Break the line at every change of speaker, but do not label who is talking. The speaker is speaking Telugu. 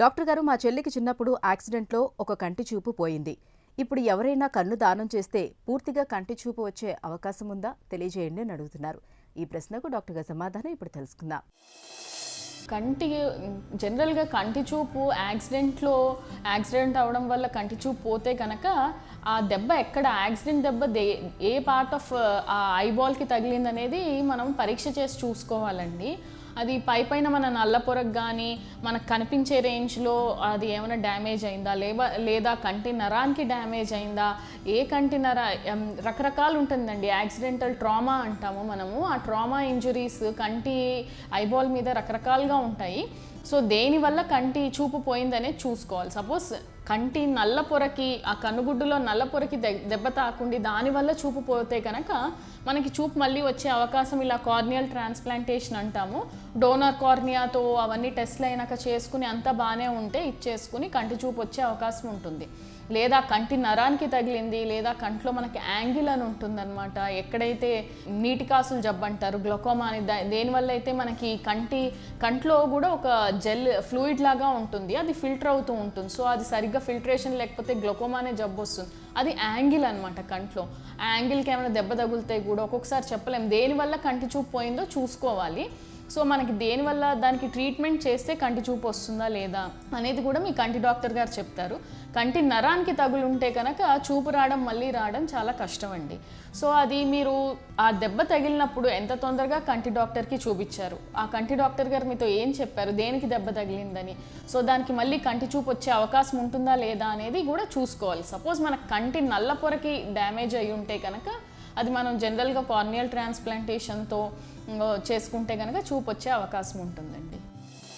డాక్టర్ గారు, మా చెల్లికి చిన్నప్పుడు యాక్సిడెంట్లో ఒక కంటి చూపు పోయింది. ఇప్పుడు ఎవరైనా కన్ను దానం చేస్తే పూర్తిగా కంటి చూపు వచ్చే అవకాశం ఉందా? తెలియజేయండి అని అడుగుతున్నారు. ఈ ప్రశ్నకు డాక్టర్ గారి సమాధానం ఇప్పుడు తెలుసుకుందాం.
జనరల్గా కంటి చూపు యాక్సిడెంట్ అవ్వడం వల్ల కంటి చూపు పోతే కనుక ఆ దెబ్బ ఎక్కడ యాక్సిడెంట్ దెబ్బ ఏ పార్ట్ ఆఫ్ ఆ ఐబాల్కి తగిలింది అనేది మనం పరీక్ష చేసి చూసుకోవాలండి. అది పైన మన నల్ల పొరకు కానీ మనకు కనిపించే రేంజ్లో అది ఏమైనా డ్యామేజ్ అయిందా, లేదా కంటి నరానికి డ్యామేజ్ అయిందా, ఏ కంటి రకరకాలు ఉంటుందండి. యాక్సిడెంటల్ ట్రామా అంటాము మనము. ఆ ట్రామా ఇంజురీస్ కంటి ఐబాల్ మీద రకరకాలుగా ఉంటాయి. సో దేనివల్ల కంటి చూపు పోయిందనేది చూసుకోవాలి. సపోజ్ కంటి నల్ల పొరకి, ఆ కనుగుడ్డులో నల్ల పొరకి దెబ్బ తాకుండి దానివల్ల చూపు పోతే కనుక మనకి చూపు మళ్ళీ వచ్చే అవకాశం, ఇలా కార్నియల్ ట్రాన్స్ప్లాంటేషన్ అంటాము. డోనర్ కార్నియాతో అవన్నీ టెస్ట్లు అయినాక చేసుకుని అంతా బాగానే ఉంటే ఇచ్చేసుకుని కంటి చూపు వచ్చే అవకాశం ఉంటుంది. లేదా కంటి నరానికి తగిలింది, లేదా కంట్లో మనకి యాంగిల్ అని ఉంటుందన్నమాట. ఎక్కడైతే నీటి కాసులు జబ్బు అంటారు, గ్లకోమా అని, దేనివల్ల అయితే మనకి కంట్లో కూడా ఒక జెల్ ఫ్లూయిడ్ లాగా ఉంటుంది, అది ఫిల్టర్ అవుతూ ఉంటుంది. సో అది సరిగ్గా ఫిల్టరేషన్ లేకపోతే గ్లకోమా అనే జబ్బు వస్తుంది. అది యాంగిల్ అనమాట. కంట్లో ఆ యాంగిల్కి ఏమైనా దెబ్బ తగులుతాయి కూడా ఒక్కొక్కసారి చెప్పలేము. దేనివల్ల కంటి చూపు పోయిందో చూసుకోవాలి. సో మనకి దేనివల్ల దానికి ట్రీట్మెంట్ చేస్తే కంటి చూపు వస్తుందా లేదా అనేది కూడా మీ కంటి డాక్టర్ గారు చెప్తారు. కంటి నరానికి తగులుంటే కనుక చూపు మళ్ళీ రావడం చాలా కష్టం అండి. సో అది మీరు ఆ దెబ్బ తగిలినప్పుడు ఎంత తొందరగా కంటి డాక్టర్కి చూపించారు, ఆ కంటి డాక్టర్ గారు మీతో ఏం చెప్పారు, దేనికి దెబ్బ తగిలిందని, సో దానికి మళ్ళీ కంటి చూపు వచ్చే అవకాశం ఉంటుందా లేదా అనేది కూడా చూసుకోవాలి. సపోజ్ మన కంటి నల్ల పొరకి డ్యామేజ్ అయి ఉంటే కనుక అది మనం జనరల్గా కార్నియల్ ట్రాన్స్ప్లాంటేషన్తో చేసుకుంటే కనుక చూపు వచ్చే అవకాశం ఉంటుందండి.